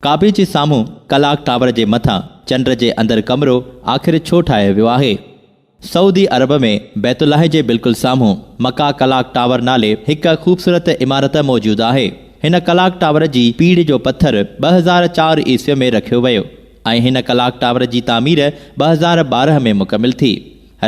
काबे जे साम्हूं कलाक टावर जे मथां चंड जे अंदरि कमरो आख़िर छो ठाहियो वियो आहे? सऊदी अरब में बैतुल्लाह जे बिल्कुलु साम्हूं मका कलाक टावर नाले हिक ख़ूबसूरत इमारत मौजूदु आहे। हिन कलाक टावर जी पीढ़ जो पत्थर 2004 ईस्वी में रखियो वियो ऐं हिन कलाक टावर जी तामीर 2012 में मुकमिल थी।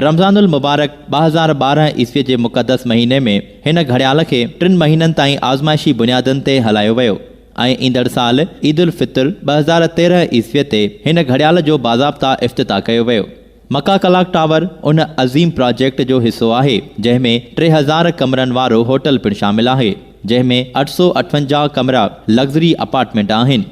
रमज़ानुल मुबारक 2012 ईस्वी जे मुक़दस महीने में हिन घड़ियाल खे 3 महीननि ताईं आज़माइशी बुनियादनि ते हलायो वियो ऐं ईंदड़ साल ईद उल फितर 2013 ईस्वी ते हिन घड़ियाल जो बाज़ाब्ता इफ़्तिताह कयो वियो। मका कलाक टावर उन अज़ीम प्रोजेक्ट जो हिसो आहे जंहिंमें 3000 कमरनि वारो होटल पिणु शामिल आहे, जंहिंमें 858 कमरा लग्ज़री अपार्टमेंट आहिनि।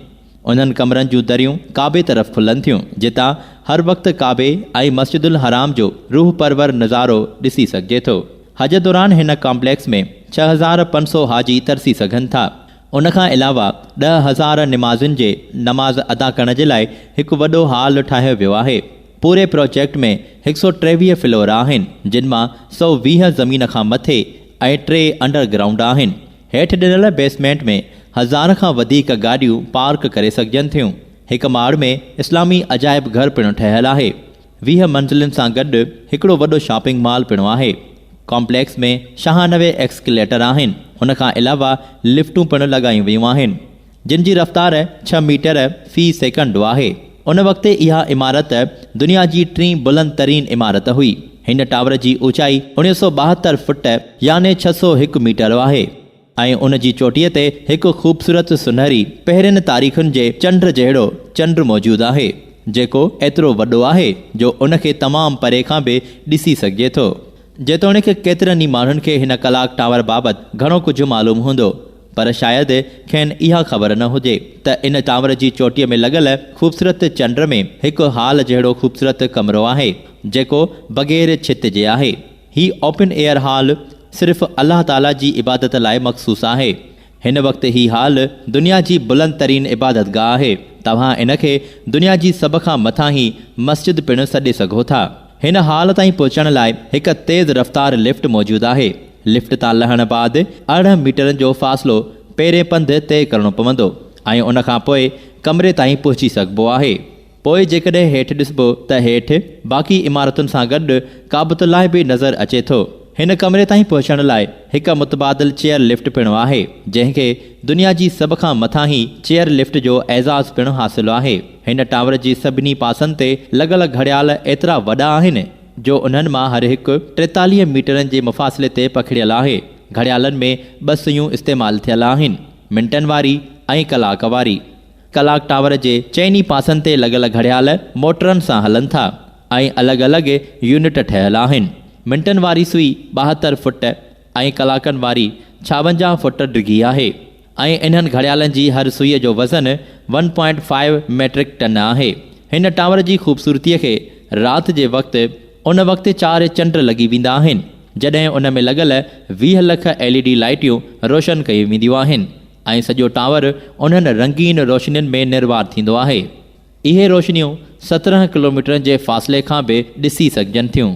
उन्हनि कमरनि जूं दरियूं काबे तरफ़ खुलनि थियूं, जितां हर वक़्तु काबे ऐं मस्जिदुल हराम जो रूह परवर नज़ारो ॾिसी सघिजे थो। हज दौरान हिन कॉम्प्लेक्स में 6500 हाजी तरसी सघनि था। उनखां अलावा 10,000 निमाज़ुनि जे नमाज़ अदा करण जे लाइ हिकु वॾो हॉल ठाहियो वियो आहे। पूरे प्रोजेक्ट में 123 फ्लोर आहिनि, जिन मां 120 ज़मीन खां मथे ऐं 3 अंडरग्राउंड आहिनि। हेठि ॾिनल बेसमेंट में 1000 खां वधीक गाॾियूं पार्क करे सघजनि थियूं। हिकु माड़ में इस्लामी अजाइब घर पिणु ठहियलु आहे। 20 मंज़िलुनि सां गॾु हिकिड़ो वॾो शॉपिंग मॉल पिणु आहे। कॉम्प्लेक्स में 96 एक्सकेलेटर आहिनि। उनखां अलावा लिफ्टूं पिणु लॻायूं वियूं आहिनि, जिन जी रफ़्तार 6 मीटर फ़ी सेकंड आहे। उन वक़्तु इहा इमारत दुनिया जी 3 बुलंद तरीन इमारत हुई। हिन टावर जी ऊचाई 1972 फुट याने 601 मीटर आहे ऐं उन जी चोटीअ ते हिकु ख़ूबसूरत सुनहरी पहिरियनि तारीख़ुनि जे चंड जहिड़ो चंड मौजूदु आहे, जेको एतिरो वॾो आहे जो उनखे तमामु परे खां बि ॾिसी सघिजे थो। जेतोणीकि केतिरनि ई माण्हुनि खे हिन कलाक टावर बाबति घणो कुझु मालूम हूंदो, पर शायदि खेनि इहा ख़बर न हुजे त इन टावर जी चोटीअ में लॻल ख़ूबसूरत चंड में हिकु हॉल जहिड़ो ख़ूबसूरत कमरो आहे, जेको बग़ैर छित जे आहे। हीउ ओपन एयर हॉल सिर्फ़ु अल्लाह ताला जी इबादत लाइ मख़सूस आहे। हिन वक़्तु हीउ हॉल दुनिया जी बुलंद तरीन इबादत गाह आहे। तव्हां इन खे दुनिया जी सभ खां मथां ई मस्जिद पिणु सॾे सघो था। हिन हॉल ताईं पहुचण लाइ हिकु तेज़ रफ़्तार लिफ्ट मौजूदु आहे। लिफ्ट तां लहण बैदि 18 मीटरनि जो फ़ासिलो पहिरें पंधु तइ करणो पवंदो ऐं उनखां पोइ कमरे ताईं पहुची सघिबो आहे। पोइ जेकॾहिं हेठि ॾिसबो त हेठि बाक़ी इमारतुनि सां गॾु काबतुल्लाह बि नज़र अचे थो। हिन कमरे ताईं पहुचण लाइ हिकु मुतबादिल चेयर लिफ्ट पिणु आहे, जंहिंखे दुनिया जी सभ खां मथां ई चेयर लिफ्ट जो एज़ाज़ पिणु हासिलु आहे। हिन टावर जी सभिनी पासनि ते लॻल घड़ियाल एतिरा वॾा आहिनि जो उन्हनि मां हर हिकु 43 मीटरनि जे मुफ़ासिले ते पखिड़ियल आहे। घड़ियालनि में 2 सुयूं इस्तेमालु थियल आहिनि, मिंटनि वारी ऐं कलाक वारी। कलाक टावर जे चइनी पासनि ते लॻल घड़ियाल मोटरनि सां हलनि था ऐं अलॻि अलॻि यूनिट ठहियल आहिनि। मिंटनि वारी सुई 72 फुट ऐं कलाकनि वारी 56 फुट डिघी आहे ऐं इन्हनि घड़ियालनि जी हर सुईअ जो वज़न 1.5 मेट्रिक टन आहे। हिन टावर जी ख़ूबसूरतीअ खे राति जे वक़्तु उन वक़्तु 4 चंड लॻी वेंदा आहिनि, जॾहिं उन में लॻल 20 लख LED लाइटियूं रोशन कयूं वेंदियूं आहिनि ऐं सॼो टावर उन्हनि रंगीन रोशनियुनि में निर्वार थींदो आहे। इहे रोशनियूं 17 किलोमीटरनि जे फ़ासिले खां बि ॾिसी सघजनि थियूं।